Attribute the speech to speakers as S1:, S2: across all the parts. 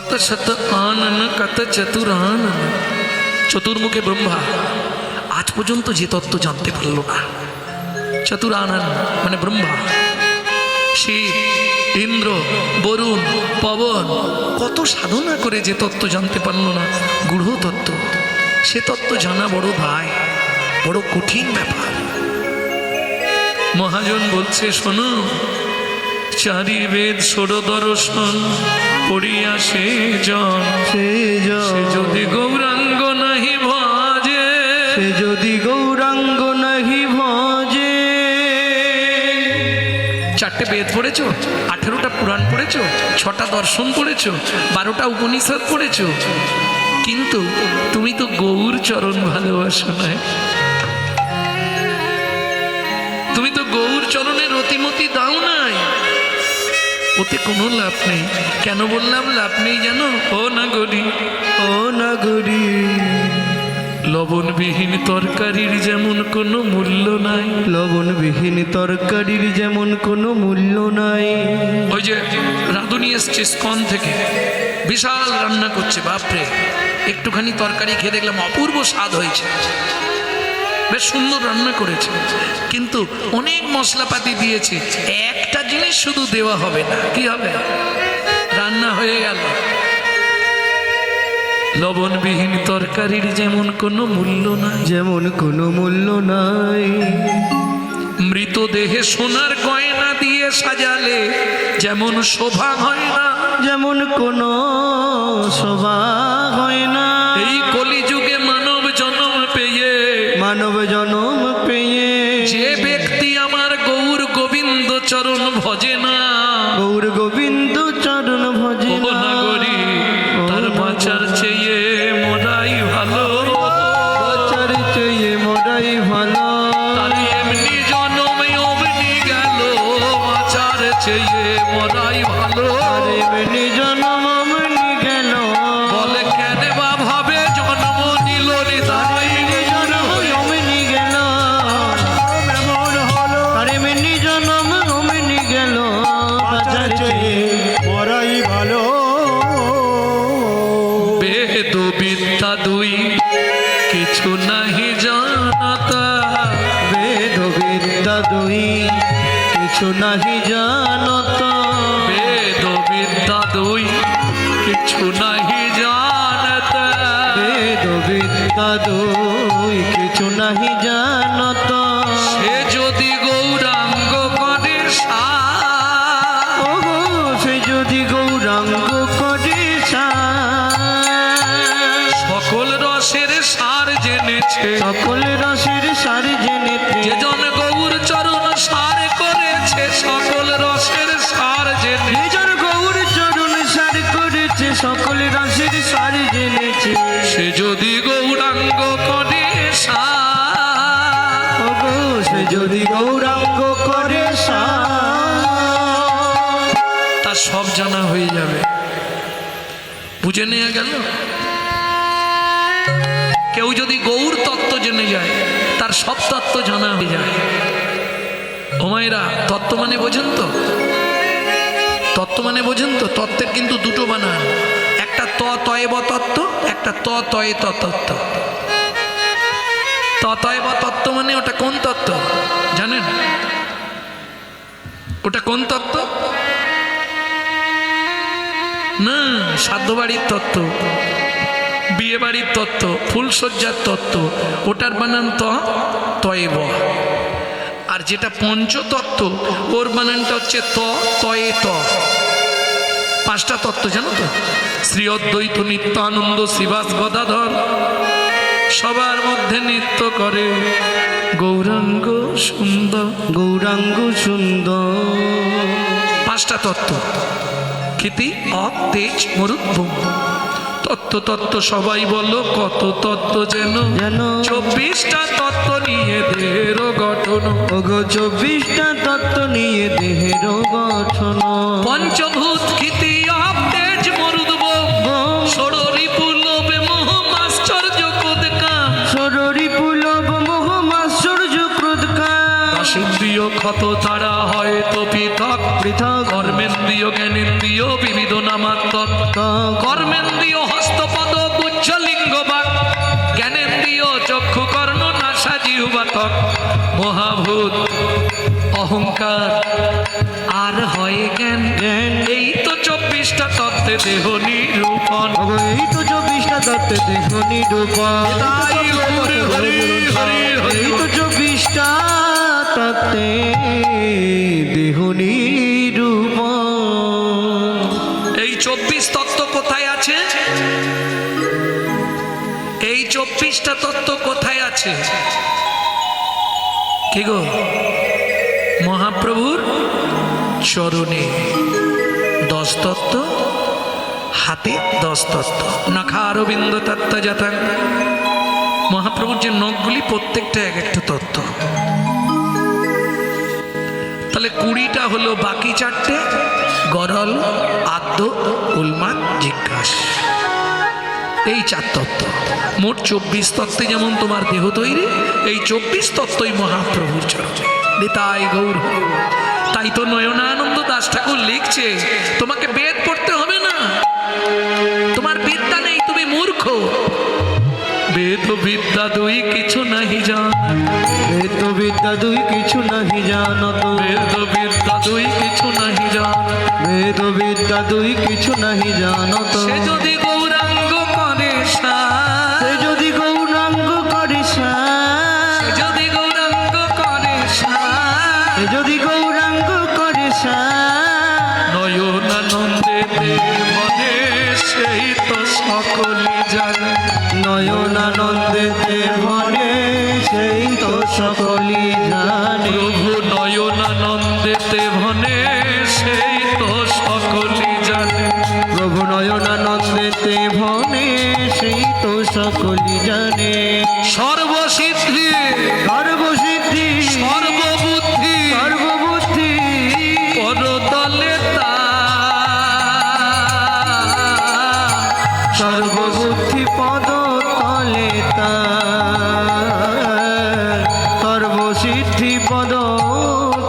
S1: কত শত আনন কত চতুরানন, চতুর্মুখে ব্রহ্মা আজ পর্যন্ত যে তত্ত্ব জানতে পারল না। চতুরানন মানে ব্রহ্মা, শিব, ইন্দ্র, বরুণ, পবন কত সাধনা করে যে তত্ত্ব জানতে পারল না, গূঢ় তত্ত্ব, সে তত্ত্ব জানা বড় ভাই, বড় কঠিন ব্যাপার। মহাজন বলছে, শোনো, চারি বেদ ষোড় দর্শন পড়িয়া সে জন, সে যদি গৌরাঙ্গ নাহি ভজে,
S2: সে যদি গৌরাঙ্গ নাহি ভজে।
S1: চারটে বেদ পড়েছো, 18টা পুরাণ পড়েছো, 6টা দর্শন পড়েছো, 12টা উপনিষদ পড়েছো, কিন্তু তুমি তো গৌর চরণ ভালোবাসো না। তুমি তো গৌর চরণের রতিমতি দাও নাই, ওতে কোনো লাভ নেই। কেন বললাম লাভ নেই জানো? ও নাগরী,
S2: ও নাগরী,
S1: লবণবিহীন তরকারির যেমন কোনো মূল্য নাই,
S2: লবণবিহীন তরকারির যেমন কোনো মূল্য নাই।
S1: ওই যে রাঁধুনি এসছে স্কন থেকে, বিশাল রান্না করছে, বাপরে, একটুখানি তরকারি খেয়ে দেখলাম অপূর্ব স্বাদ হয়েছে, বেশ সুন্দর রান্না করেছে, কিন্তু অনেক মশলাপাতি দিয়েছে, একটা জিনিস শুধু দেওয়া হবে না। কি হবে? রান্না হয়ে গেল। লবণবিহীন তরকারির যেমন কোনো মূল্য নাই,
S2: যেমন কোনো মূল্য নাই।
S1: মৃতদেহে সোনার গয়না দিয়ে সাজালে যেমন শোভা হয় না,
S2: যেমন কোনো শোভা হয় না।
S1: এই কলিযুগে মানব জন্ম পেয়ে,
S2: মানব জনম পেয়ে
S1: যে ব্যক্তি আমার গৌর গোবিন্দ চরণ ভজে না,
S2: গৌর গোবিন্দ চরণ ভজে
S1: ও নাগরী, তার বাঁচার চেয়ে মোরাই ভালো,
S2: বাঁচার চেয়ে মোরাই ভালো।
S1: তার এমনি জন্মে অমনি গেল, বাঁচার চেয়ে মোরাই ভালো।
S2: আর এমনি জনম অমনি গেল।
S1: বলে কেন বা ভাবে জন্ম নিল রে তাই,
S2: জনম অমনি গেল, এমন হলো। আর এমনি জনম অমনি গেল, বাঁচার চেয়ে মোরাই ভালো।
S1: বেদ বিদ্যা দুই কিছু নাহি জানাতা,
S2: বেদ বিদ্যা দুই কিছু নাহি জানত।
S1: বেদ বিদ্যা দুই কিছু নাহি জানতা,
S2: বেদ বিদ্যা দুই কিছু নাহি জানত।
S1: সে যদি গৌরাঙ্গ করে সার,
S2: ও সে যদি গৌরাঙ্গ করে
S1: সকল রসের সার জেনেছে,
S2: সকল রসের সার জেনেছে।
S1: যে জন গৌর চরণ সার করেছে, সকল রসের সার জেনে,
S2: নিজের গৌর চরণ সার করেছে, সকল রসের সার জেনেছে।
S1: সে যদি গৌরাঙ্গ করে সার,
S2: ও গো সে যদি গৌরাঙ্গ করে
S1: তার সব জানা হয়ে যাবে। বুঝে নেওয়া গেল? কেউ যদি গৌর তত্ত্ব জেনে যায়, তার সব তত্ত্ব জানা হয়ে যায়। ও মায়েরা, তত্ত্ব মানে বোঝেন তো? তত্ত্ব মানে বোঝেন তো? তত্ত্বের কিন্তু দুটো বানান, একটা তয়েব তত্ত্ব, একটা তয়ে তত্ত্ব। তয়েব তত্ত্ব মানে ওটা কোন তত্ত্ব জানেন? ওটা কোন তত্ত্ব? না, সাধ্য বাড়ির তত্ত্ব, বিয়ে বাড়ির তত্ত্ব, ফুলসজ্জার তত্ত্ব, ওটার বানান তয়েব। আর যেটা পঞ্চতত্ত্ব, ওর বানানটা হচ্ছে তয়ে ত। 5টা তত্ত্ব জানো তো? শ্রী অদ্বৈত নিত্যানন্দ শ্রীবাস গদাধর, সবার মধ্যে নৃত্য করে গৌরাঙ্গ সুন্দর,
S2: গৌরাঙ্গ সুন্দর।
S1: 5টা তত্ত্ব, ক্ষিতি অপ তেজ মরুদ ভূম। তত্ত্ব তত্ত্ব সবাই বলো, কত তত্ত্ব যেন,
S2: যেন
S1: 24টা তত্ত্ব নিয়ে দেহের গঠন,
S2: ওগো 24টা তত্ত্ব নিয়ে দেহের গঠন।
S1: পঞ্চভূত ক্ষিতি অপ তেজ মরুদ ভূম, ষড়রি পুলবে মোহ মাশ্চর্য ক্রোধ কাম,
S2: ষড়রি পুলব মোহ মাশ্চর্য ক্রোধ কাম।
S1: 10 দশেন্দ্রিয় ক্ষত তারা হয়তো পৃথক
S2: পৃথক
S1: কর্মেন্দ্রিয় জ্ঞানেন্দ্রিয় বিবিধ নামাত্মক কর্মেন্দ্রিয় হস্তপদ গুচ্ছলিঙ্গ বাক জ্ঞানেন্দ্রিয় চক্ষু কর্ণ নাসা জিহ্বাতক মহাভূত অহংকার আর হয় জ্ঞান এই তো 24টা তত্ত্বে দেহ নিরূপণ
S2: এই তো 24টা তত্ত্বে দেহ নিরূপণ
S1: তাই হরি হরি হরি হরি
S2: এই তো 24টা তত্ত্বে দেহ নিরূপণ।
S1: এই 24 তত্ত্ব কোথায় আছে? এই 24টা তত্ত্ব কোথায় আছে? কি গো? মহাপ্রভুর চরণে 10 তত্ত্ব, হাতে 10 তত্ত্ব, নখা অরবিন্দ তত্ত্ব যথাং। মহাপ্রভুর যে নখগুলি প্রত্যেকটা এক একটা তত্ত্ব। তাহলে 20টা হলো, বাকি 4টে গরল, আদ্য, উন্মাদ, জিজ্ঞাস, এই 4 তত্ত্ব। মোট 24 তত্ত্বে যেমন তোমার দেহ তৈরি, এই 24 তত্ত্বই মহাপ্রভুর চরণে। নিতাই গৌর। তাই তো নয়নানন্দ দাস ঠাকুর লিখছে, তোমাকে বেদ পড়তে হবে না, তোমার বিদ্যা নেই, তুমি মূর্খ। বেদ বিদ্যা দুই কিছু নাহি জান,
S2: বেদ বিদ্যা দুই কিছু নাহি জানত,
S1: বেদ বিদ্যা দুই কিছু নাহি জান,
S2: বেদ বিদ্যা দুই কিছু নাহি জানত।
S1: সে যদি গৌরাঙ্গ করে সার,
S2: সে যদি গৌরাঙ্গ করে সার,
S1: সে যদি গৌরাঙ্গ করে সার,
S2: সে যদি গৌরাঙ্গ করে সার,
S1: নয়নানন্দে মনে সেই তো সকলে জানে,
S2: নয়নানন্দে মনে সেই তো সকলি জানে।
S1: প্রভু নয়নানন্দেতে ভনে সেই তো সকলে জানে,
S2: প্রভু নয়নানন্দেতে ভনে সেই তো সকলি জানে।
S1: সর্বসিদ্ধি
S2: সর্বসিদ্ধি
S1: সর্ববুদ্ধি
S2: সর্ববুদ্ধি
S1: পরতলে তার,
S2: সর্ববুদ্ধি পদ তলে তার, সর্বসিদ্ধি পদ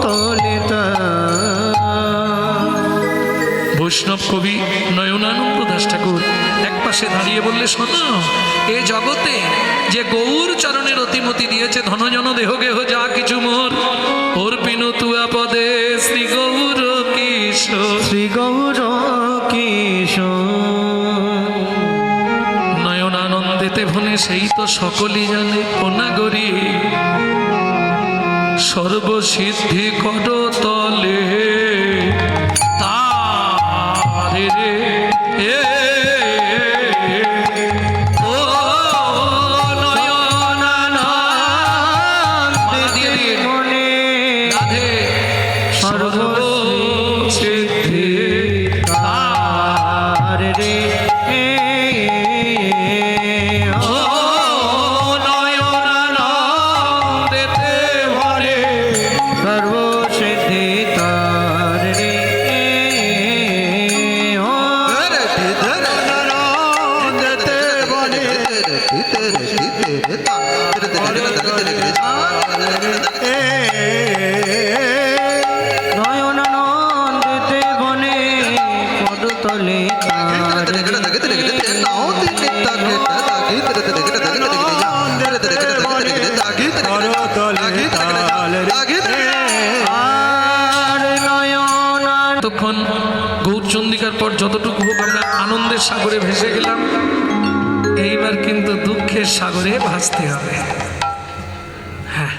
S2: তলে তার।
S1: বৈষ্ণব কবি নয়নানন্দ দাস ঠাকুর এক পাশে দাঁড়িয়ে বললে, শোনো, এ জগতে যে গৌর চরণের অতিমতি দিয়েছে, ধনজন দেহ গেহ যা কিছু মোর, অর্পিন তুয়া পদে শ্রী গৌর কিশোর।
S2: শ্রী গৌর কিশোর।
S1: নয়নানন্দেতে ভনে সেই তো সকলই জানে, অনাগরী সর্বসিদ্ধি কর তলে তারে রে এ ও নয়নানন্দে
S2: মনে
S1: রাধে সর্বসিদ্ধি
S2: তার রে
S1: ও নয়নানন্দেতে ভরে
S2: সর্বসিদ্ধি তার রে ও নয়নানন্দেতে বনে পদতলে তার আর নয়নানন্দ।
S1: তখন গৌরচন্দিকার পর যতটুকু হোক আমরা আনন্দের সাগরে ভেসে গেলাম, এইবার কিন্তু দুঃখের সাগরে ভাসতে হবে। হ্যাঁ,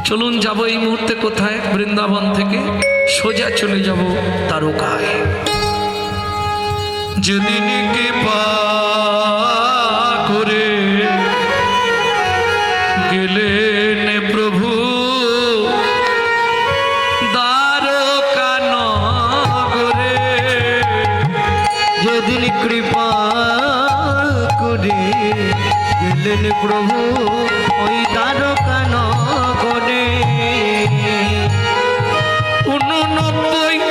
S1: চলুন যাব এই মুহূর্তে কোথায়? বৃন্দাবন থেকে সোজা চলে যাব দ্বারকায়। যেদিন কৃপা করে গেলেন প্রভু দ্বারকা নগরে,
S2: যেদিন কৃপা করে গেলেন প্রভু ওই দ্বারকা নগরে,
S1: 89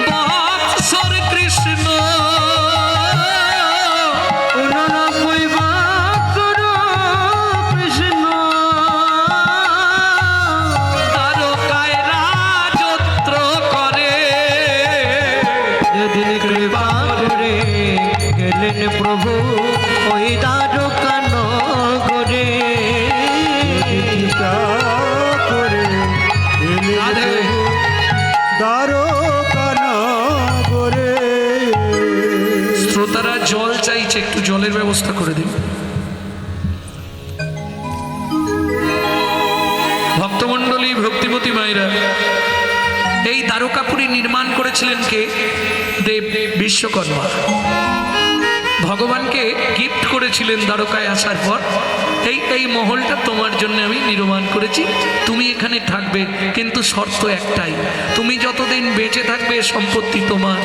S1: বৎসর কৃষ্ণ
S2: 89 বৎসর কৃষ্ণ
S1: ব্যবস্থা করে দিন। ভক্তমণ্ডলী, ভক্তিমতী মায়েরা, এই দ্বারকাপুরী নির্মাণ করেছিলেন কে? দেব বিশ্বকর্মা। ভগবানকে গিফট করেছিলেন দ্বারকায় আসার পর, এই মহলটা তোমার জন্য আমি নির্মাণ করেছি, তুমি এখানে থাকবে, কিন্তু শর্ত একটাই, তুমি যতদিন বেঁচে থাকবে সম্পত্তি তোমার,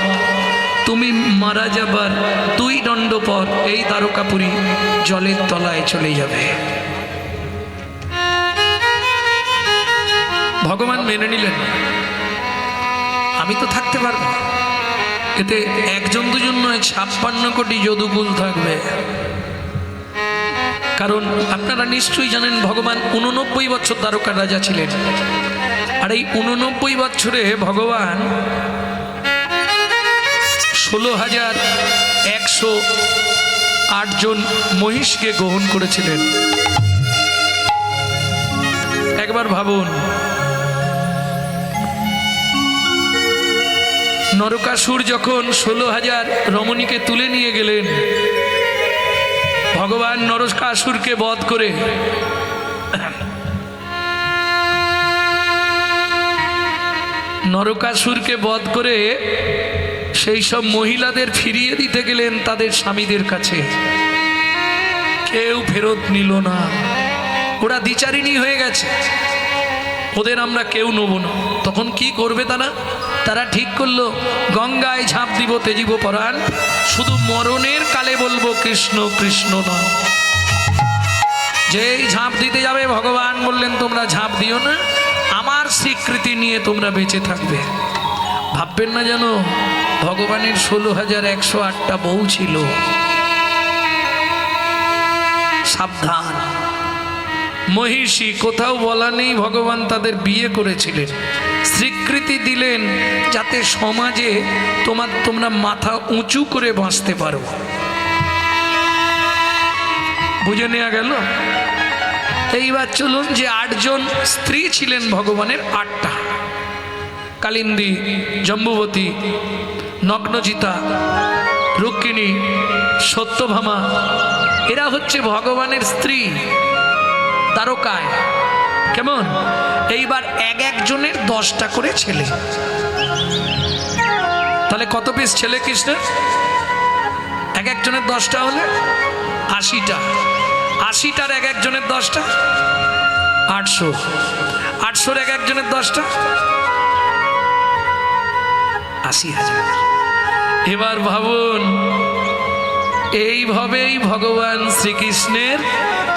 S1: তুমি মারা যাবার 2 দণ্ড পর এই দ্বারকাপুরী জলের তলায় চলে যাবে। ভগবান মেনে নিলেন, আমি তো থাকতে পারবো, এতে 1 2 নয়, 56 কোটি যদুকুল থাকবে। কারণ আপনারা নিশ্চয়ই জানেন ভগবান 89 বছর দ্বারকার রাজা ছিলেন, আর এই 89 বছরে ভগবান 16,108 জন মহিষকে গ্রহণ করেছিলেন। একবার ভাবুন, নরকাসুর যখন 16,000 রমণীকে তুলে নিয়ে গেলেন, ভগবান নরকাসুরকে বধ করে সেই সব মহিলাদের ফিরিয়ে দিতে গেলেন তাদের স্বামীদের কাছে, কেউ ফেরত নিল না। ওরা দ্বিচারিণী হয়ে গেছে, ওদের আমরা কেউ নেব না। তখন কি করবে তারা ঠিক করলো, গঙ্গায় ঝাঁপ দিব তেজিব পরাণ, শুধু মরণের কালে বলবো কৃষ্ণ কৃষ্ণ না। যেই ঝাঁপ দিতে যাবে ভগবান বললেন তোমরা ঝাঁপ দিও না, আমার স্বীকৃতি নিয়ে তোমরা বেঁচে থাকবে। ভাববেন না যেন ভগবানের 16,108টা বউ ছিল। সাবধান, মহিষী কোথাও বলা নেই ভগবান তাদের করেছিলেন, স্বীকৃতি দিলেন যাতে সমাজে তোমরা মাথা উঁচু করে বাঁচতে পারো। বুঝে নেওয়া গেল? এইবার চলুন, যে 8 জন স্ত্রী ছিলেন ভগবানের, 8টা, কালিন্দী, জম্বুবতী, নগ্নচিতা, রুক্মিণী, সত্যভামা, এরা হচ্ছে ভগবানের স্ত্রী দ্বারকায়। কেমন? এইবার এক জনের 10টা করে ছেলে, তাহলে কত পিস ছেলে কৃষ্ণের? এক জনের 10টা হলে 80টা, 80টার এক জনের 10টা 800, 800-র এক জনের 10টা 80,000। এবার ভাবুন, এইভাবেই ভগবান শ্রীকৃষ্ণের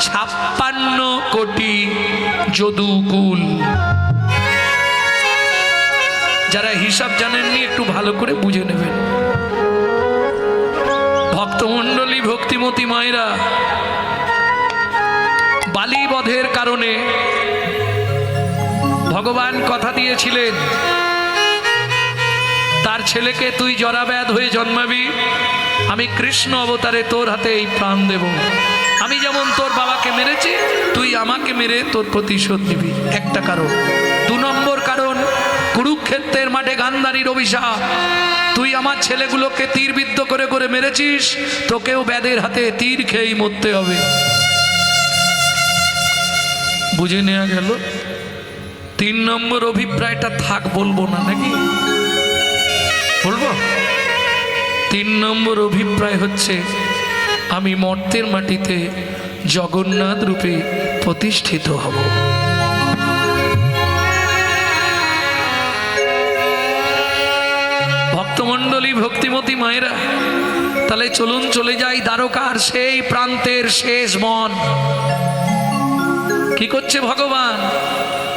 S1: 56 কোটি যদুকুল। যারা হিসাব জানেননি একটু ভালো করে বুঝে নেবেন। ভক্তমণ্ডলী, ভক্তিমতী মায়েরা, বালি বধের কারণে ভগবান কথা দিয়েছিলেন তার ছেলেকে তুই জরাব্যাধ হয়ে জন্মাবি, আমি কৃষ্ণ অবতারে তোর হাতে এই প্রাণ দেব। আমি যেমন তোর বাবাকে মেরেছি, তুই আমাকে মেরে তোর প্রতিশোধ নিবি। একটা কারণ। 2 নম্বর কারণ, কুরুক্ষেত্রের মাঠে গান্ধারীর অভিশাপ, তুই আমার ছেলেগুলোকে তীরবিদ্ধ করে করে মেরেছিস, তোকেও ব্যাধের হাতে তীর খেয়েই মরতে হবে। বুঝে নেওয়া গেল? 3 নম্বর অভিপ্রায়টা থাক, বলবো না নাকি? বলবো? 3 নম্বর অভিপ্রায় হচ্ছে আমি মর্তের মাটিতে জগন্নাথ রূপে প্রতিষ্ঠিত হব। ভক্তমণ্ডলী, ভক্তিমতী মায়েরা, তাহলে চলুন চলে যাই দ্বারকার সেই প্রান্তের শেষ বন। কি করছে ভগবান?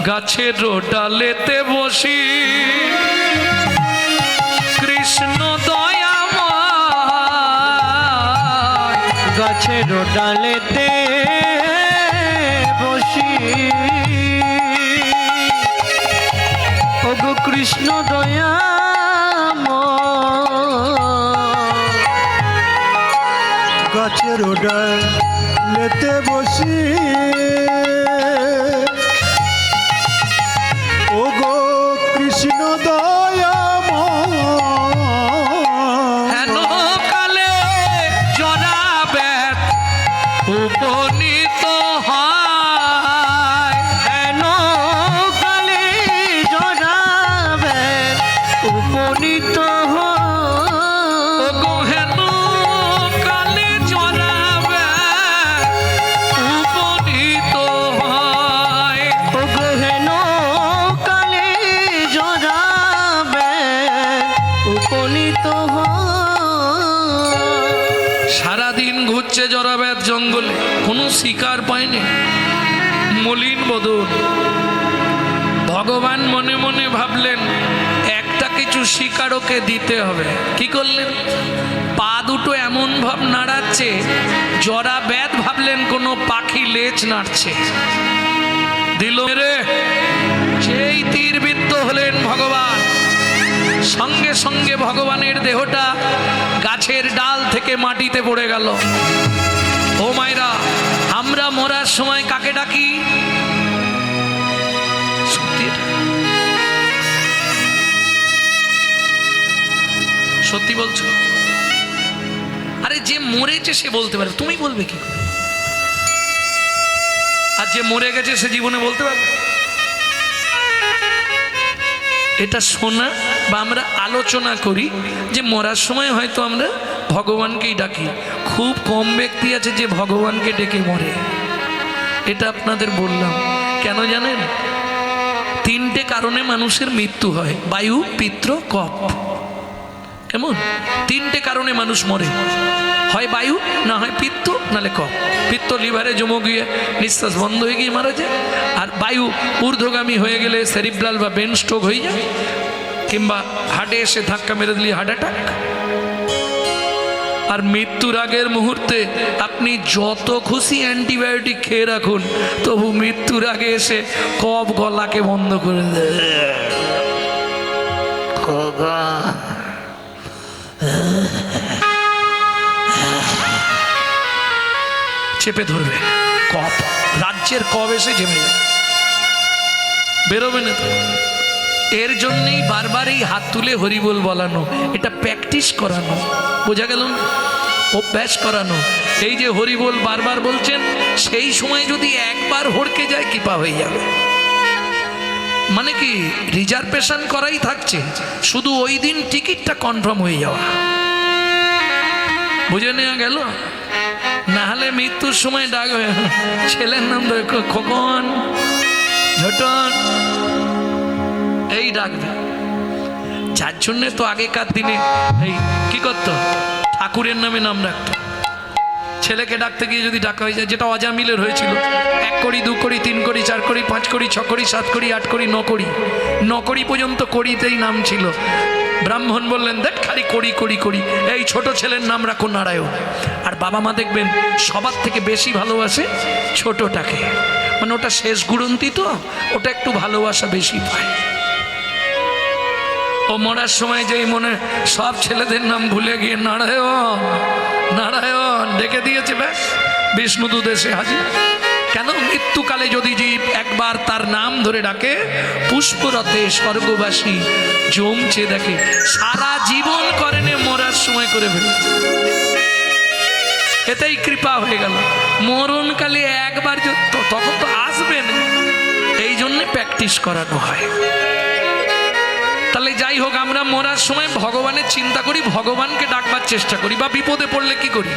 S1: গাছের ডালেতে বসি কৃষ্ণ দয়াময়,
S2: গাছের ডালেতে বসি ওগো কৃষ্ণ দয়াময়, গাছের ডালেতে বসি ওগো কৃষ্ণ দয়াময়,
S1: হেন কালে জরা ব্যথ জরাবেদ জঙ্গলে, কোনো শিকার পায়নি, মলিন বদন। ভগবান মনে মনে ভাবলেন একটা কিছু শিকার ওকে দিতে হবে। কি করলেন? পা দুটো এমন ভাব নাড়াচ্ছে, জরাবেদ ভাবলেন কোনো পাখি লেজ নাড়ছে, দিল রে। সেই তীরবিদ্ধ হলেন ভগবান, সঙ্গে সঙ্গে ভগবানের দেহটা গাছের ডাল থেকে মাটিতে পড়ে গেল। ও মায়েরা, আমরা মরার সময় কাকে ডাকি? সত্যি বলছো? আরে যে মরেছে সে বলতে পারে, তুমি বলবে কি? আর যে মরে গেছে সে জীবনে বলতে পারবে? এটা শোনা বা আমরা আলোচনা করি যে মরার সময় হয়তো আমরা ভগবানকেই ডাকি। খুব কম ব্যক্তি আছে যে ভগবানকে ডেকে মরে। এটা আপনাদের বললাম কেন জানেন? তিনটে কারণে মানুষের মৃত্যু হয়: বায়ু, পিত্র, কফ। কেমন? তিনটে কারণে মানুষ মরে, হয় বায়ু, না হয় পিত্ত, নালে কফ। পিত্ত লিভারে জমে গিয়ে নিঃশ্বাস বন্ধ হয়ে গিয়ে মারা যায়, আর বায়ু ঊর্ধ্বগামী হয়ে গেলে সেরিব্রাল বা ব্রেন স্ট্রোক হয়ে যায়, কিংবা হার্টে এসে ধাক্কা মেরে দিলে হার্ট অ্যাটাক। আর মৃত্যুর আগের মুহূর্তে আপনি যত খুশি অ্যান্টিবায়োটিক খেয়ে রাখুন, তবু মৃত্যুর আগে এসে কফ গলাকে বন্ধ করে দেয়, চেপে ধরবে কফ। রাজ্যের কফ এসে জমে যাবে, বেরোবে না তো। এর জন্যেই বারবার এই হাত তুলে হরিবোল বলানো, এটা প্র্যাকটিস করানো, বোঝা গেল না? অভ্যাস করানো। এই যে হরিবোল বারবার বলছেন, সেই সময় যদি একবার হড়কে যায় কৃপা হয়ে যাবে। মানে কি, রিজার্ভেশন করাই থাকছে, শুধু ওই দিন টিকিটটা কনফার্ম হয়ে যাওয়া। বুঝে নেওয়া গেল? না হলে মৃত্যুর সময় ডাক হয়ে ছেলের নাম খোকন, ঝটন, এই ডাকবে। যার জন্যে তো আগেকার দিনে এই কি করতো, ঠাকুরের নামে নাম রাখতো। ছেলেকে ডাকতে গিয়ে যদি ডাকা হয়ে যায়, যেটা অজামিলের হয়েছিল, 1 কড়ি 2 কড়ি 3 কড়ি 4 কড়ি 5 কড়ি 6 কড়ি 7 কড়ি 8 কড়ি 9 কড়ি 9 কড়ি পর্যন্ত কড়িতেই নাম ছিল। ব্রাহ্মণ বললেন, দেখ খালি কড়ি কড়ি কড়ি, এই ছোট ছেলের নাম রাখো নারায়ণ। আর বাবা মা দেখবেন সবার থেকে বেশি ভালোবাসে ছোটটাকে, মানে ওটা শেষ গুড়ন্তি, তো ওটা একটু ভালোবাসা বেশি পায়। ও মরার সময় যেই মনে সব ছেলেদের নাম ভুলে গিয়ে নারায়ণ নারায়ণ ডেকে দিয়েছে, ব্যাস বিষ্ণুদূত এসে হাজির। কেন? মৃত্যুকালে যদি জীব একবার তার নাম ধরে ডাকে, পুষ্পরথে স্বর্গবাসী জমছে দেখে। সারা জীবন করেনে, মরার সময় করে ফেলেছে, এতেই কৃপা হয়ে গেল। মরণকালে একবার তখন তো আসবে না, এই জন্যে প্র্যাকটিস করানো হয়। তাহলে যাই হোক, আমরা মরার সময় ভগবানের চিন্তা করি, ভগবানকে ডাকবার চেষ্টা করি, বা বিপদে পড়লে কি করি,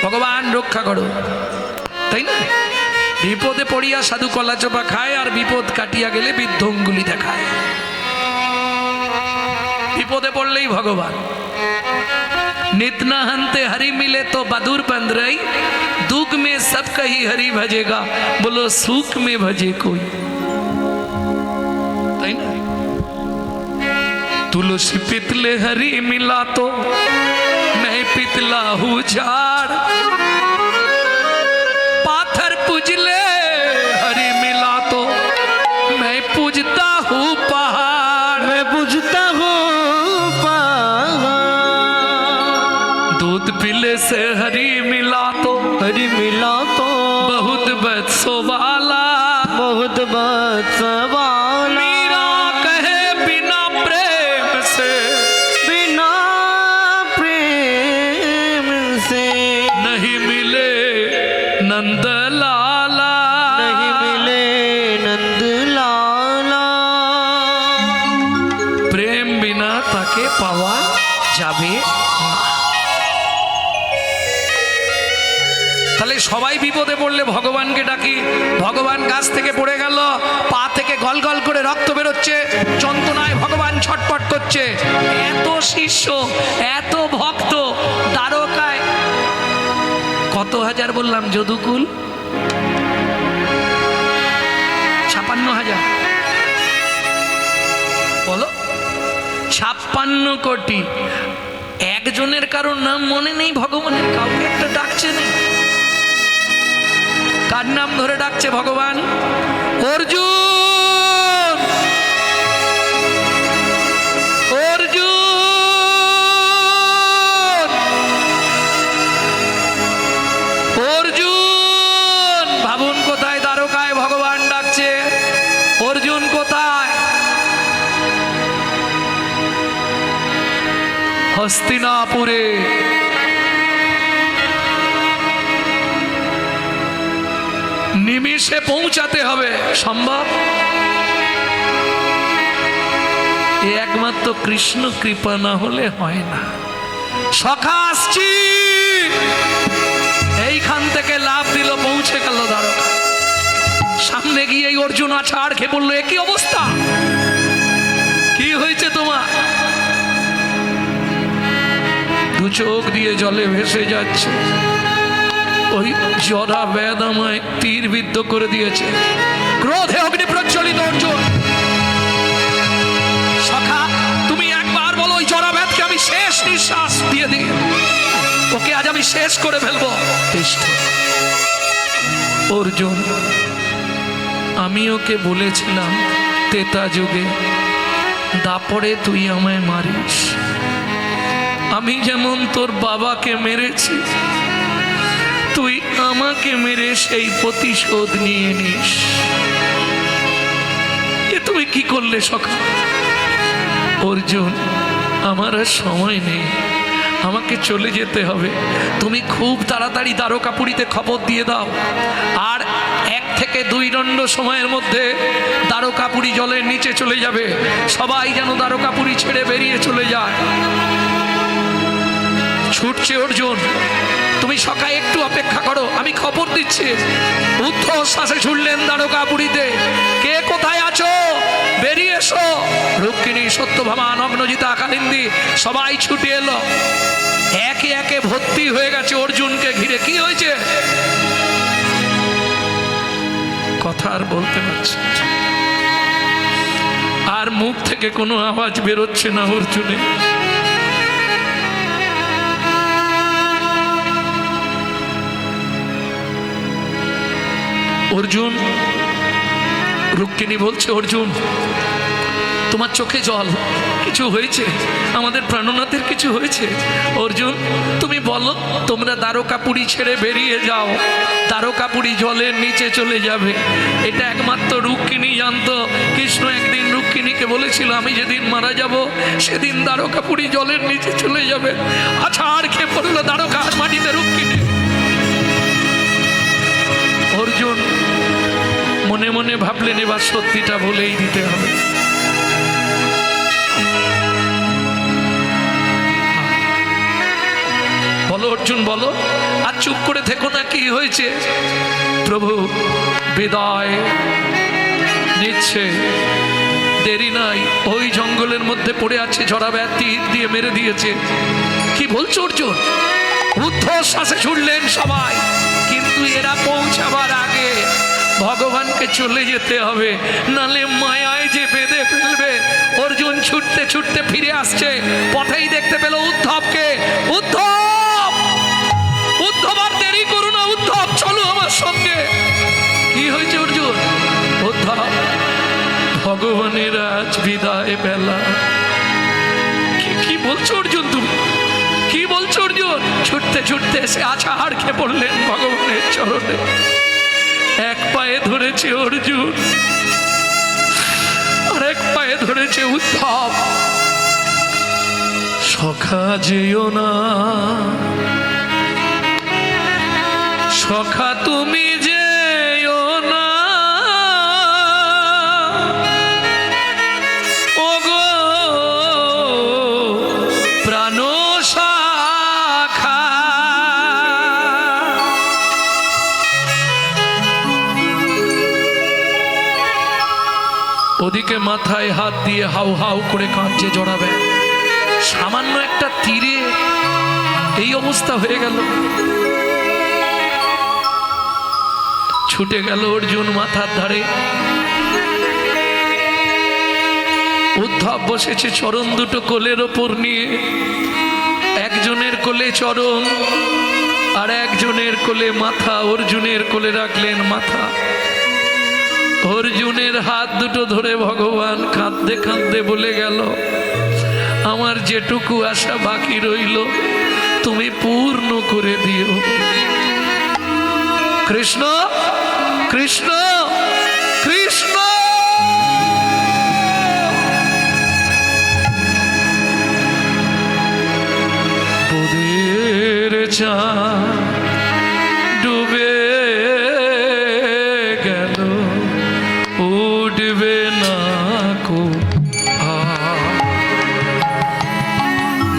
S1: ভগবান রক্ষা করো, তাই না? বিপদে পড়িয়া সাধু কলা চোপা খায়, আর বিপদ কাটিয়া গেলে বৃদ্ধ অঙ্গুলি দেখায়। বিপদে পড়লেই ভগবান। नितना हंते हरि मिले तो बदूर बंद रही, दुख में सब कही हरि भजेगा, बोलो सुख में भजे कोई। तुलसी पितले हरि मिला तो मैं पितला हूँ झाड़, पाथर पूजले हरि मिला तो मैं पूजता हूँ पहाड़,
S2: मैं पूजता हूँ पहाड़।
S1: दूध पिले से हरि मिला तो बहुत बदसो वाला,
S2: बहुत बदसवाला।
S1: मीरा कहे बिना प्रेम से,
S2: बिना प्रेम से
S1: नहीं मिले नंद लाला,
S2: नहीं मिले नंद लाला।
S1: प्रेम बिना ताके पावा जाबे ना। তাহলে সবাই বিপদে পড়লে ভগবানকে ডাকি, ভগবান গাছ থেকে পড়ে গেল, পা থেকে গল গল করে রক্ত বেরোচ্ছে, যন্ত্রণায় ভগবান ছটপট করছে। এত শিষ্য, এত ভক্ত দ্বারকায় কত হাজার বললাম যদুকুল? 56,000। বলো 56 কোটি। একজনের কারোর নাম মনে নেই ভগবানের, কাউকে একটা ডাকছে নেই। কার নাম ধরে ডাকছে ভগবান? অর্জুন, অর্জুন, অর্জুন। ভাবুন কোথায়? দ্বারকায় ভগবান ডাকছে। অর্জুন কোথায়? হস্তিনাপুরে। নিমিষে পৌঁছাতে হবে। সম্ভব? একমাত্র কৃষ্ণ কৃপা না হলে হয় না। সখা আসছি, এইখান থেকে লাভ দিল, পৌঁছে গেল দ্বারকা। সামনে গিয়ে অর্জুন আছাড় খেয়ে বললো, একই অবস্থা, কি হয়েছে তোমার? দু চোখ দিয়ে জলে ভেসে যাচ্ছে। ওই জরা বেদ আমায় তীর বিদ্ধ করে দিয়েছে। ক্রোধে অগ্নি প্রজ্বলিত অর্জুন। সখা তুমি একবার বলো, ওই জরা বেদকে আমি শেষ নিঃশ্বাস দিয়ে দিই, ওকে আজ আমি শেষ করে ফেলবো। অর্জুন, আমি ওকে বলেছিলাম তেতা যুগে দাপড়ে তুই আমায় মারিস, আমি যেমন তোর বাবাকে মেরেছি তুই আমাকে মেরে সেই প্রতিশোধ নিয়ে নিস। এ তুমি কি করলে সখা? অর্জুন, আমার আর সময় নেই, আমাকে চলে যেতে হবে। তুমি খুব তাড়াতাড়ি দ্বারকাপুরীতে খবর দিয়ে দাও, আর 1 থেকে 2 দণ্ড সময়ের মধ্যে দ্বারকাপুরী জলের নিচে চলে যাবে। সবাই যেন দ্বারকাপুরী ছেড়ে বেরিয়ে চলে যায়। ছুটছে অর্জুন। তুমি সখা একটু অপেক্ষা করো, আমি খবর দিচ্ছি। উদ্ধশ্বাসে ছুটলেন দ্বারকাপুরীতে। কে কোথায় আছো? বেরিয়ে এসো। রুক্মিণী, সত্যভামা, নগ্নজিতা, কালিন্দী সবাই ছুটে এলো। একে একে ভর্তি হয়ে গেছে অর্জুনকে ঘিরে। কি হয়েছে? কথা আর বলতে পারছে, আর মুখ থেকে কোনো আওয়াজ বেরোচ্ছে না অর্জুনের। অর্জুন, রুক্মিণী বলছে, অর্জুন তোমার চোখে জল, কিছু হয়েছে? আমাদের প্রাণনাথের কিছু হয়েছে? অর্জুন তুমি বলো, তোমরা দ্বারকাপুরী ছেড়ে বেরিয়ে যাও, দ্বারকাপুরী জলের নিচে চলে যাবে। এটা একমাত্র রুক্মিণী জানতো। কৃষ্ণ একদিন রুক্মিণীকে বলেছিল, আমি যেদিন মারা যাব সেদিন দ্বারকাপুরী জলের নিচে চলে যাবে। আছাড় খেয়ে পড়লো দ্বারকার মাটিতে রুক্মিণী। অর্জুন মনে মনে ভাবলেন, এবার সত্যিটা বলেই দিতে হবে। বলো অর্জুন, বলো, আর চুপ করে থেকো না। কি হয়েছে? প্রভু বিদায় নিচ্ছে, দেরি নাই। ওই জঙ্গলের মধ্যে পড়ে আছে, ঝরাব্যাধ তীর দিয়ে মেরে দিয়েছে। কি বলছো অর্জুন? ঊর্ধ্বশ্বাসে ছুটলেন সবাই, কিন্তু এরা পৌঁছাবার আগে ভগবানকে চলে যেতে হবে, নালে মায়ায় যে বেঁধে ফেলবে। অর্জুন ছুটতে ছুটতে ফিরে আসছে, পথেই দেখতে পেল উদ্ধবকে। উদ্ধব, উদ্ধব আর দেরি করো না, উদ্ধব চলো আমার সঙ্গে। কি হয়েছে অর্জুন? উদ্ধব, ভগবানের আজ বিদায় বেলা। কি বলছো অর্জুন? তুমি কি বলছো অর্জুন? ছুটতে ছুটতে এসে আছাড় খেয়ে পড়লেন ভগবানের চরণে। এক পায়ে ধরেছে অর্জুন, আর এক পায়ে ধরেছে উদ্ধব। সখা যেও না, সখা তুমি যেও না, ওগো প্রাণ সখা। ওদিকে মাথায় হাত দিয়ে হাউ হাউ করে কাঁদছে জড়াবে। সামান্য একটা তীরে এই অবস্থা হয়ে গেল। ছুটে গেল অর্জুন মাথার ধারে। উদ্ধব বসেছে চরণ দুটো কোলের ওপর নিয়ে, একজনের কোলে চরণ আর একজনের কোলে মাথা। অর্জুনের কোলে রাখলেন মাথা, অর্জুনের হাত দুটো ধরে ভগবান কাঁদতে কাঁদতে বলে গেল, আমার যেটুকু আশা বাকি রইল তুমি পূর্ণ করে দিও। কৃষ্ণ কৃষ্ণ কৃষ্ণ। বুদের চা ডুবে গেল, উঠবে না কো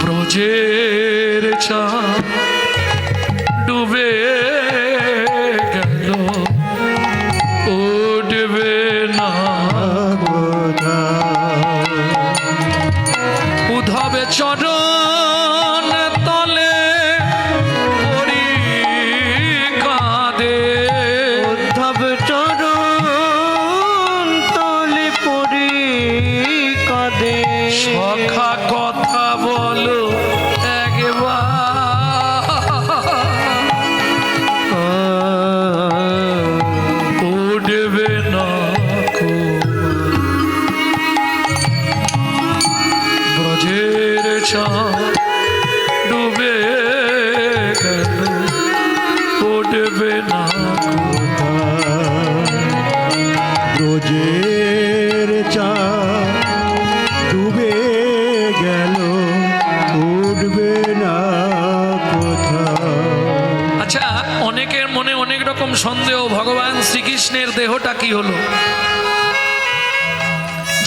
S1: ব্রজের চা ডুবে গেল, উঠবে না। উদ্ধবে চরণ তলে পড়ি কাঁদে,
S2: উদ্ধব চরণ তলে পড়ি কাঁদে।
S1: সখা কথা বলো উঠবে না কো ব্রজের চা ডুবে গেল, উঠবে না কো।
S3: ব্রজের চা ডুবে গেল, উঠবে না কোথাও।
S1: আচ্ছা, অনেকের মনে অনেক রকম সন্দেহ, ভগবান শ্রীকৃষ্ণের দেহটা কি হলো?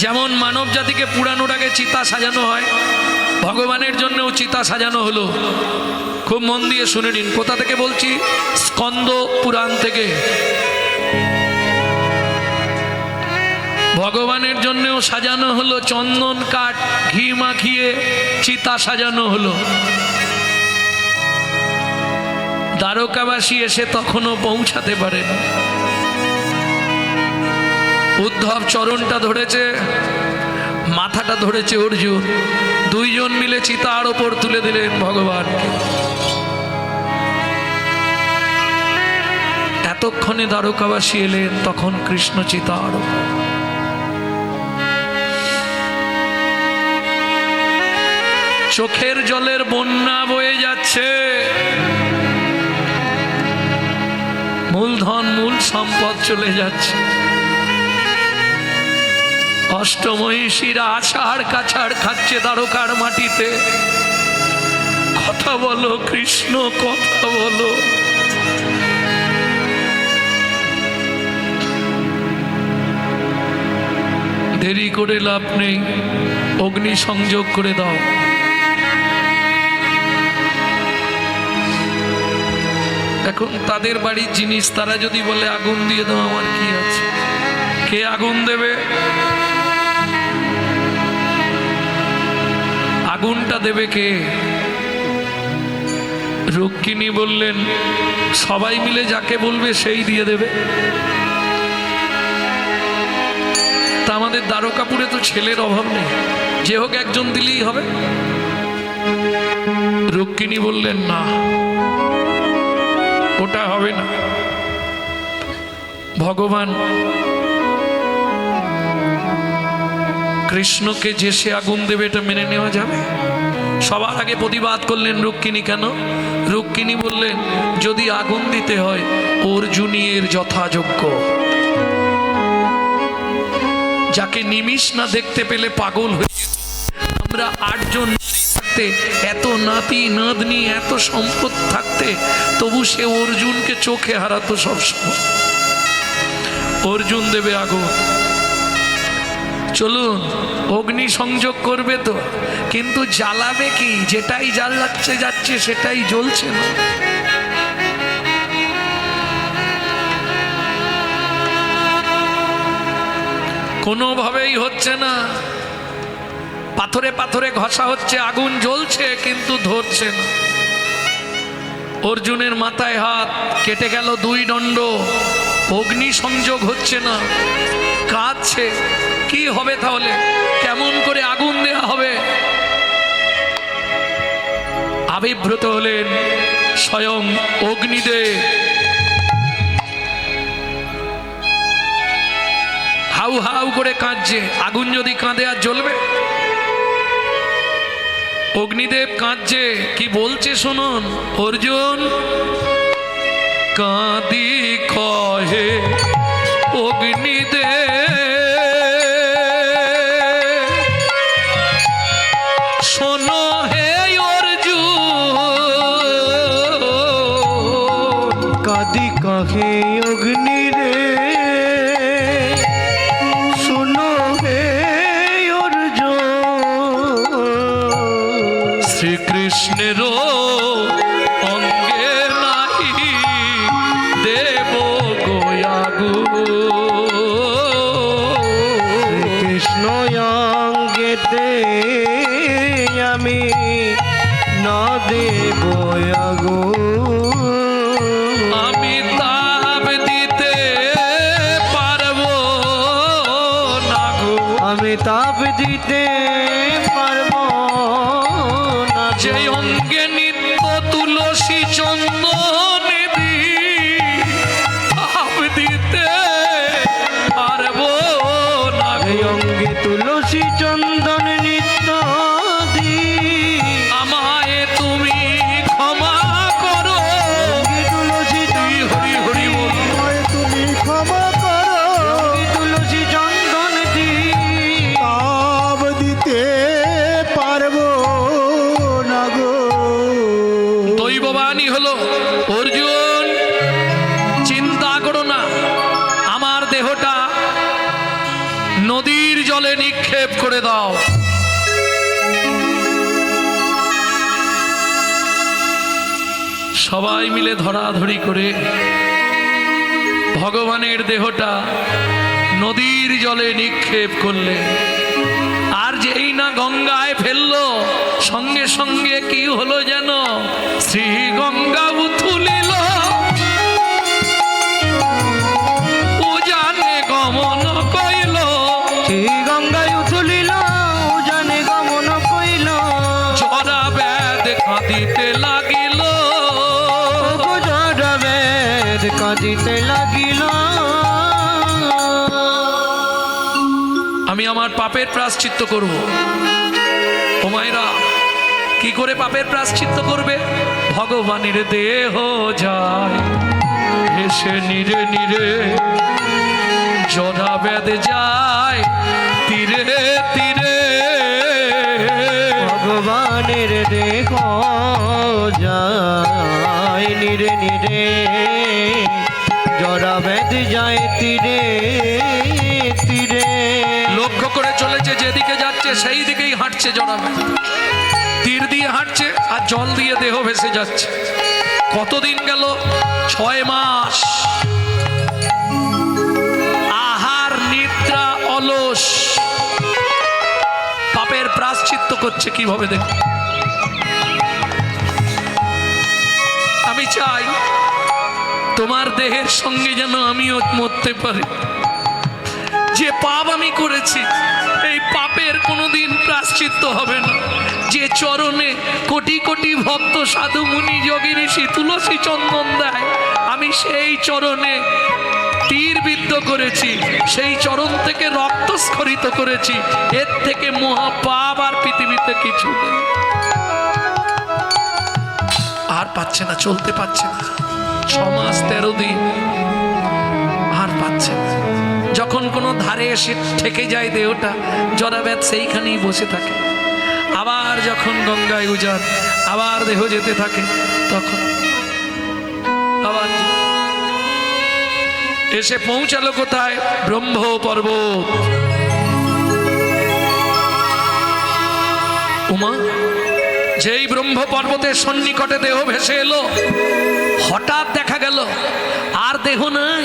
S1: যেমন মানব জাতিকে পুরানোর আগে চিতা সাজানো হয়, ভগবানের জন্যও চিতা সাজানো হলো। খুব মন দিয়ে শুনে নিন, কোথা থেকে বলছি? স্কন্দ পুরাণ থেকে। ভগবানের জন্যও সাজানো হলো, চন্দন কাঠ ঘি মাখিয়ে চিতা সাজানো হলো। দ্বারকাবাসী এসে তখনও পৌঁছাতে পারেন। উদ্ধব চরণটা ধরেছে, মাথাটা ধরেছে অর্জুন, দুইজন মিলে চিতার ওপর তুলে দিলেন ভগবানকে। এতক্ষণে দ্বারকাবাসী এলেন, তখন কৃষ্ণ চিতার ওপর। চোখের জলের বন্যা বয়ে যাচ্ছে, মূলধন মূল সম্পদ চলে যাচ্ছে। অষ্টমহিষীরা আছাড় কাছাড় খাচ্ছে দ্বারকার মাটিতে। কথা বলো কৃষ্ণ, কথা বলো। দেরি করে লাভ নেই, অগ্নি সংযোগ করে দাও। এখন তাদের বাড়ির জিনিস, তারা যদি বলে আগুন দিয়ে দাও, আমার কি আছে? কে আগুন দেবে? আগুনটা দেবে কে? রুক্মিণী বললেন, সবাই মিলে যাকে বলবে সেই দিয়ে দেবে। তা আমাদের দ্বারকাপুরে তো ছেলের অভাব নেই, যে হোক একজন দিলেই হবে। রুক্মিণী বললেন, না, ওটা হবে না। ভগবান কৃষ্ণকে যে সে আগুন দেবে, এটা মেনে নেওয়া যাবে? সবার আগে প্রতিবাদ করলেন রুক্মিণী। কেন? রুক্মিণী বললেন, যদি আগুন দিতে হয় অর্জুনের যথাযোগ্য, যাকে নিমিষ না দেখতে পেলে পাগল হয়ে যেত। আমরা 8 জন থাকতে, এত নাতি নাতনি, এত সম্পদ থাকতে, তবু সে অর্জুনকে চোখে হারাতো সবসময়। অর্জুন দেবে আগুন। চলুন, অগ্নি সংযোগ করবে তো, কিন্তু জ্বালাবে কি? যেটাই জ্বালাচ্ছে যাচ্ছে সেটাই জ্বলছে না। কোনোভাবেই হচ্ছে না। পাথরে পাথরে ঘষা হচ্ছে, আগুন জ্বলছে কিন্তু ধরছে না। অর্জুনের মাথায় হাত, কেটে গেল 2 দণ্ড। অগ্নি সংযোগ হচ্ছে না, কাঁদছে। কি হবে তাহলে? কেমন করে আগুন দেয়া হবে? আবির্ভূত হলেন স্বয়ং অগ্নিদেব। হাউ হাউ করে কাঁদছে। আগুন যদি কাঁদে আর জ্বলবে? অগ্নিদেব কাঁদছে। কি বলছে শুনুন। অর্জুন কাঁদি কহে অগ্নিদেব, শোনো হে অর্জুন।
S2: কাদি কহে অগ্নি রে, শুনো হে অর্জুন।
S1: শ্রীকৃষ্ণের অঙ্গে নাহি দেব গোয়াগু।
S2: কৃষ্ণ অঙ্গেতে আমি না দেব আগুন।
S1: আমি তাপ দিতে পারবো না গো।
S2: আমি তাপ দিতে পারবো না গো।
S1: যে অঙ্গে নিত্য তুলসী চন্দন দি তাপ দিতে পারবো না
S2: এই
S1: গো।
S2: অঙ্গে তুলসী চন্দন নিত্য দি
S1: আমায় তুমি ক্ষমা করো।
S2: অঙ্গে তুলসী
S1: হরি হরি বল।
S3: আমায় তুমি ক্ষমা করো,
S2: অঙ্গে তুলসী চন্দন দি
S3: তাপ দিতে পারবো না গো।
S1: দৈববাণী হলো অর্জুন চিন্তা করো না, আমার দেহটা নদীর জলে নিক্ষেপ করে দাও। সবাই মিলে ধরাধরি করে ভগবানের দেহটা নদীর জলে নিক্ষেপ করলে, আর যেই না গঙ্গায় ফেললো সঙ্গে সঙ্গে কি হলো যেন? শ্রী গঙ্গা উথুলিল, উজানে গমন কইল।
S2: সেই গঙ্গায় উথলিল, উজানে গমন কইল।
S1: জরা ব্যাধ কাঁদিতে লাগিল।
S2: জরা বেদ কাঁদিতে লাগিল।
S1: আমি আমার পাপের প্রায়শ্চিত্ত করব। ও মায়েরা, কি করে পাপের প্রায়শ্চিত্ত করবে? ভগবানের দেহ যায় এসে নিরে নিরে, জরা ব্যাধ যায় তীরে তীরে।
S2: ভগবানের দেহ যায় নিরে নিরে, জরা বেদ যায় তীরে তীরে।
S1: লক্ষ্য করে চলেছে, যেদিকে যাচ্ছে সেই দিকেই হাঁটছে জরা ব্যাধ। তীর দিয়ে হাঁটছে আর জল দিয়ে দেহ ভেসে যাচ্ছে। কতদিন গেল? 6 মাস। আহার নিদ্রা অলস, পাপের প্রায়শ্চিত্ত করছে কিভাবে দেখো। আমি চাই তোমার দেহের সঙ্গে যেন আমিও মরতে পারি। যে পাপ আমি করেছি, এই পাপের কোনোদিন প্রায়শ্চিত্ত হবে না। যে চরণে কোটি কোটি ভক্ত সাধু মুনি যোগী ঋষি তুলসী চন্দন দেয়, আমি সেই চরণে তীর বিদ্ধ করেছি, সেই চরণ থেকে রক্ত স্খলিত করেছি। এর থেকে মহা পাপ আর পৃথিবীতে কিছু নেই। আর পাচ্ছে না, চলতে পারছে না। 6 মাস 13 দিন আর পাচ্ছে না। যখন কোনো ধারে এসে ঠেকে যায় দেহটা, জরাব্যাধ সেইখানেই বসে থাকে। আবার যখন গঙ্গায় উজান, আবার দেহ যেতে থাকে, তখন আবার এসে পৌঁছালো কোথায়? ব্রহ্ম পর্বত। উমা, যেই ব্রহ্ম পর্বতের সন্নিকটে দেহ ভেসে এলো, হঠাৎ দেখা গেল আর দেহ নাই।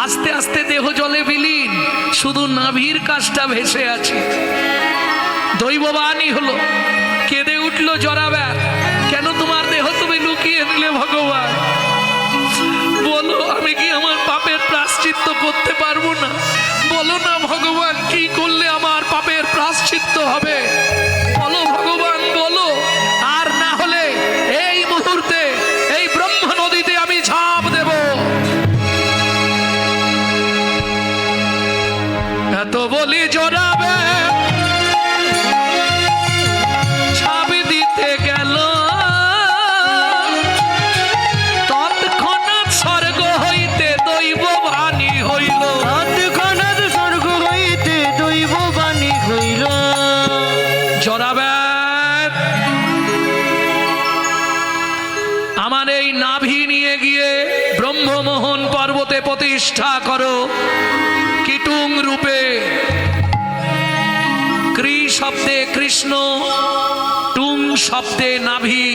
S1: আস্তে আস্তে দেহ জলে বিলীন, শুধু নাভির কাছটা ভেসে আছে। দৈববাণী হলো, কেঁদে উঠলো জরাব্যাধ, কেন তোমার দেহ তুমি লুকিয়ে দিলে ভগবান? বলো, আমি কি আমার পাপের করতে পারবো না। বলো না ভগবান, কি করলে আমার পাপের প্রায়শ্চিত্ত হবে? বলো ভগবান, বলো। আর না হলে এই মুহূর্তে এই ব্রহ্ম নদীতে আমি ঝাঁপ দেব। এত বলি জড়াবে ঝাঁপ দিতে গেল, তৎক্ষণাৎ স্বর্গ হইতে দৈব বাণী হইল।
S2: তৎক্ষণাৎ স্বর্গ হইতে দৈব বাণী হইল।
S1: জড়াবে আমার এই নাভি নিয়ে গিয়ে ব্রহ্মমোহন পর্বতে প্রতিষ্ঠা করো কীটুং রূপে। ক্রি শব্দে কৃষ্ণ, টুং শব্দে নাভি।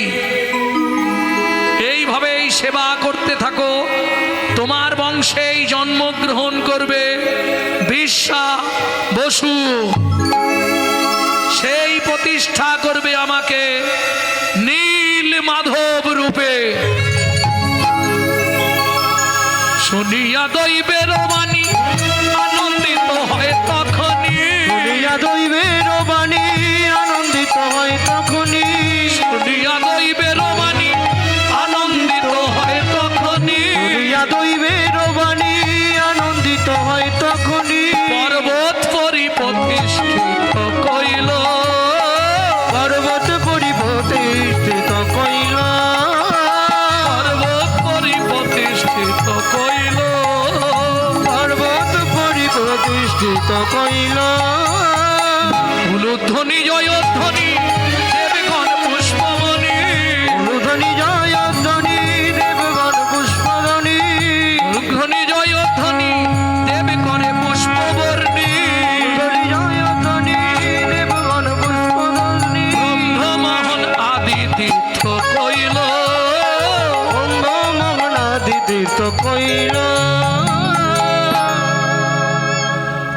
S1: এইভাবেই সেবা করতে থাকো। তোমার বংশেই জন্মগ্রহণ করবে বিশ্বা বসু। সেই প্রতিষ্ঠা করবে আমাকে নীল মাধব রূপে। শুনিয়া দৈবের বাণী আনন্দিত হয় তখনই।
S2: শুনিয়া দৈবের বাণী আনন্দিত হয় তখনই।
S1: শুনিয়া দৈবের বাণী আনন্দিত হয় তখনই।
S2: শুনিয়া দৈবের বাণী আনন্দিত হয় তখনই।
S1: পর্বত পরি প্রতিষ্ঠিত কইল।
S2: পর্বত পরি প্রতিষ্ঠিত কইল।
S1: পর্বত পরি প্রতিষ্ঠিত কইল।
S2: পর্বত পরি প্রতিষ্ঠিত কইল।
S1: উলুধ্বনি জয়ধ্বনি দেবগণ পুষ্পমণি।
S2: উলুধ্বনি জয়ধ্বনি দেবগণ পুষ্পধ্বনি।
S1: উলুধ্বনি জয়ধ্বনি দেব করে পুষ্পবর্ণী।
S2: উলুধ্বনি জয়ধ্বনি দেবগণ পুষ্পধ্বনি।
S1: ব্রহ্মমোহন আদি তীর্থ কইল।
S2: ব্রহ্মমোহনাদি তীর্থ কইল।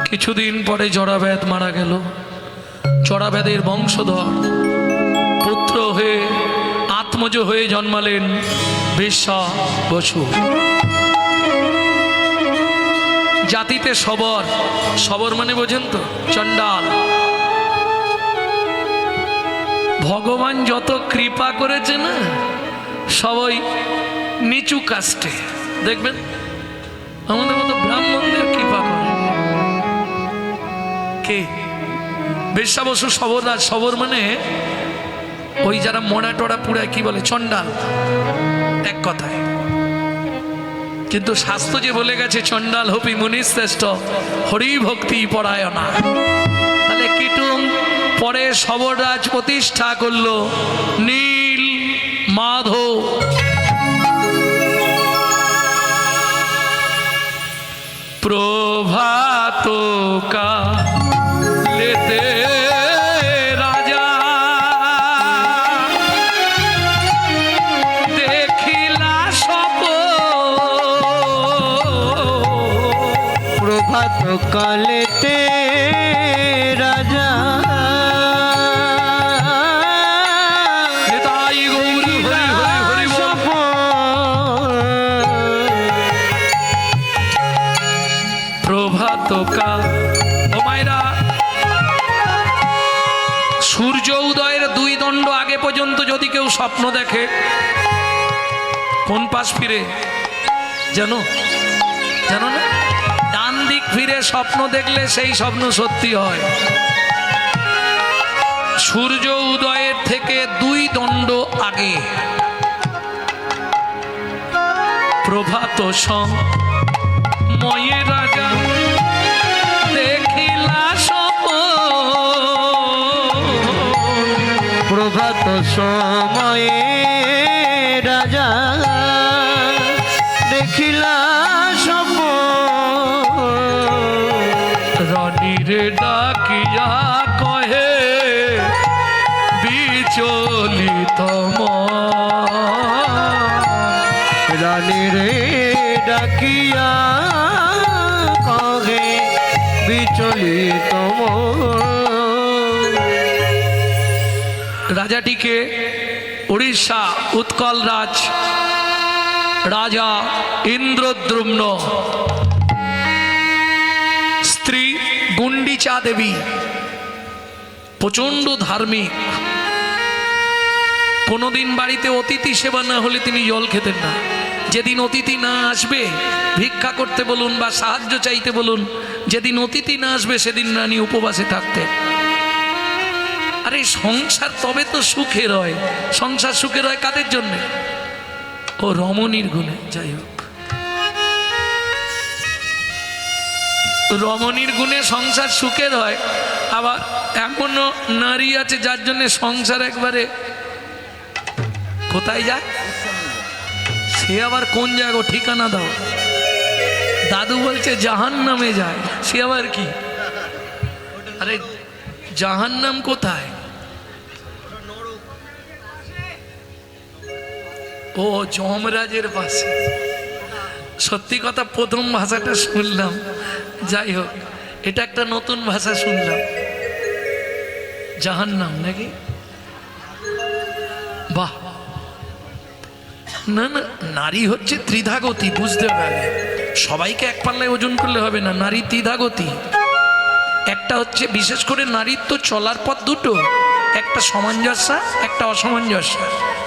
S1: কিছুদিন পরে জড়াব্যাধ মারা গেল। জড়াব্যাধের বংশধর পুত্র হয়ে আত্মজ হয়ে জন্মালেন বিশ্বা বসু। জাতিতে সবর। সবর মানে বোঝেন তো? চণ্ডাল। ভগবান যত কৃপা করেছে না, সবাই নিচু কাস্টে। দেখবেন আমাদের মতো ব্রাহ্মণদের কৃপা করে কে? বিশ্বা বসু সবররাজ। সবর মানে ওই যারা মনা টড়া পুরায়, কি বলে? চণ্ডাল, এক কথায়। কিন্তু শাস্ত্র যে বলে গেছে চণ্ডাল হপি মুনি শ্রেষ্ঠ হরি ভক্তি পরায়ণা। তাহলে কীটুং পরে সবররাজ প্রতিষ্ঠা করলো নীল মাধব। প্রভাত কালেতে রাজা দেখিলা
S2: প্রভাত কালেতে রাজা
S1: নিতাই গৌর হরি হরি হরি বল। প্রভাত কাল। ও মায়েরা, সূর্য উদয়ের 2 দণ্ড আগে পর্যন্ত যদি কেউ স্বপ্ন দেখে, কোন পাশ ফিরে জানো? জানো না? ডান দিক ফিরে স্বপ্ন দেখলে সেই স্বপ্ন সত্যি হয়। সূর্য উদয়ের থেকে 2 দণ্ড আগে প্রভাত সময়ে রাজা দেখিলা স্বপ্ন।
S2: প্রভাত সময়ে রাজা দেখিলা স্বপ্ন।
S1: রানীরে ডাকিয়া কহে বিচলিত
S2: রানীরে ডাকিয়া কহে বিচলিত
S1: রাজাটিকে উড়িষ্যা উৎকল রাজা ইন্দ্রদ্যুম্ন গুন্ডিচা দেবী প্রচন্ড ধার্মিক, কোনোদিন বাড়িতে অতিথি সেবা না হলে তিনি জল খেতেন না। যেদিন অতিথি না আসবে ভিক্ষা করতে বলুন বা সাহায্য চাইতে বলুন, যেদিন অতিথি না আসবে সেদিন রানী উপবাসে থাকতেন। আরে সংসার তবে তো সুখের হয়। সংসার সুখের হয় কাদের জন্যে? ও রমণীর গুণে। যাই হোক, রমণীর গুণে সংসার সুখের হয়। আবার এমনও নারী আছে যার জন্য সংসার একবারে কোথায় যায়, সে আবার কোন জায়গা ঠিকানা দাও। দাদু বলছে জাহান্নামে যায়, সে আবার কি? আরে জাহান্নাম কোথায়? ও যমরাজের পাশে। সত্যি কথা প্রথম ভাষাটা শুনলাম, যাই হোক এটা একটা নতুন ভাষা শুনলাম, জাহান্নাম নাকি? বাহ, না না, নারী হচ্ছে ত্রিধাগতি, বুঝতে পারবে। সবাইকে এক পাল্লায় ওজন করলে হবে না, নারী ত্রিধাগতি। একটা হচ্ছে বিশেষ করে নারীর তো চলার পথ দুটো, একটা সামঞ্জস্যা, একটা অসামঞ্জস্য।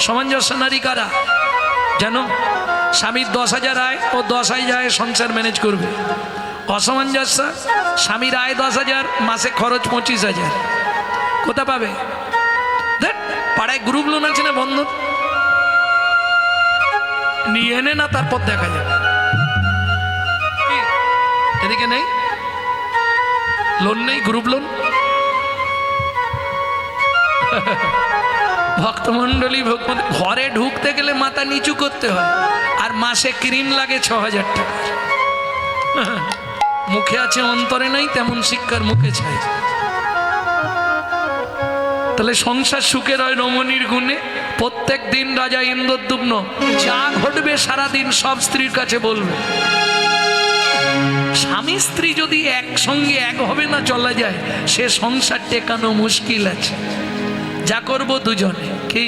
S1: সামঞ্জস্য নারী কারা জানো? স্বামীর 10,000 আয়, ও 10,000 আয় সংসার ম্যানেজ করবে। অসামঞ্জস্য, স্বামীর আয় 10,000, মাসে খরচ 25,000, কোথা পাবে? দেখ পাড়ায় গ্রুপ লোন আছে না, বন্ধন নিয়ে এনে না, তারপর দেখা যাবে। এদিকে নেই লোন, নেই গ্রুপ লোন। ভক্তমন্ডলী ঘরে ঢুকতে গেলে মাথা নিচু করতে হয়, আর মাসে ক্রিম লাগে 6,000 টাকা। মুখে আছে অন্তরে নাই, তেমন শিক্ষার মুখে চাই। তাহলে সংসার সুখের হয় রমণীর গুণে। প্রত্যেক দিন রাজা ইন্দ্রদ্যুম্ন যা ঘটবে সারাদিন সব স্ত্রীর কাছে বলবে। স্বামী স্ত্রী যদি একসঙ্গে এক হবে না চলা যায়, সে সংসার টেকানো মুশকিল আছে। যা করবো দুজনে, কি?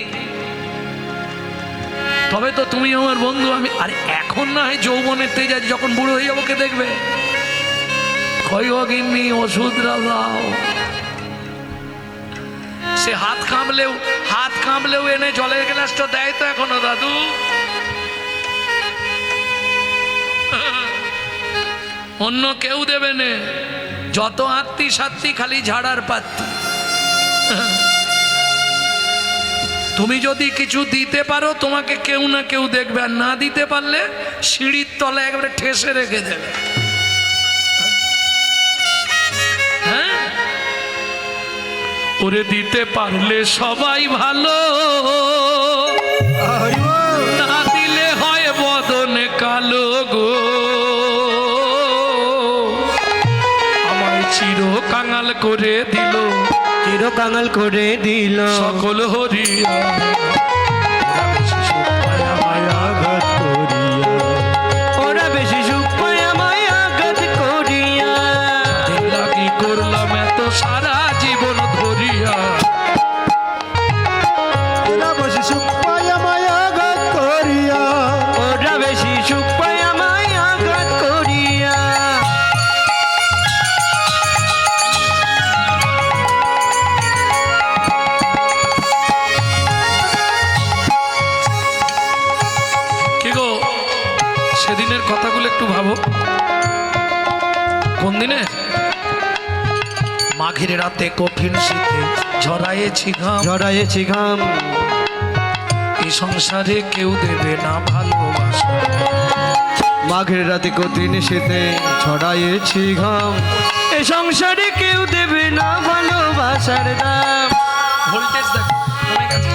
S1: তবে তো তুমি আমার বন্ধু, আমি আর এখন না হয় যৌবনের তেজ আছে, যখন বুড়ো হয়ে যাবো কে দেখবে? কয়গিন্নি ওষুধরা দাও। সে হাত কাঁপলেও এনে জলের গ্লাসটা দেয় তো এখনো দাদু। অন্য কেউ দেবে না, যত আত্মী সাত্তি খালি ঝাড়ার পাত্তি। তুমি যদি কিছু দিতে পারো তোমাকে কেউ না কেউ দেখবে, আর না দিতে পারলে সিঁড়ির তলায় একবারে ঠেসে রেখে দেবে। হ্যাঁ, ওরে দিতে পারলে সবাই ভালো, না দিলে হয় বদনে কালো গো। আমায় চির কাঙাল করে দিল,
S2: চির কাঙাল করে দিল
S3: সকল হরিয়া আঘাত করিয়া।
S2: ওরা বেশি সুখ পায় আমায় আঘাত করিয়া।
S1: লাগি করলাম এত সারা জীবন ধরিয়া,
S3: ওরা বেশি সুখ পায় আমায় আঘাত করিয়া।
S2: ওরা বেশি সুখ পায় আমায় আঘাত করিয়া।
S1: কি গো, সেদিনের কথাগুলো একটু ভাবো। কোন দিনে? মাঘের রাতে কঠিন শীতে ঝরায়েছি ঘাম,
S2: ঝরাইছি ঘাম,
S1: এই সংসারে কেউ দেবে না ভালোবাসা।
S2: মাঘের রাতে কঠিন শীতে ছড়াইছি ঘাম, এ সংসারে কেউ দেবে না ভালোবাসার দাম।
S1: ভোল্টেজ দেখো কমে গেছে।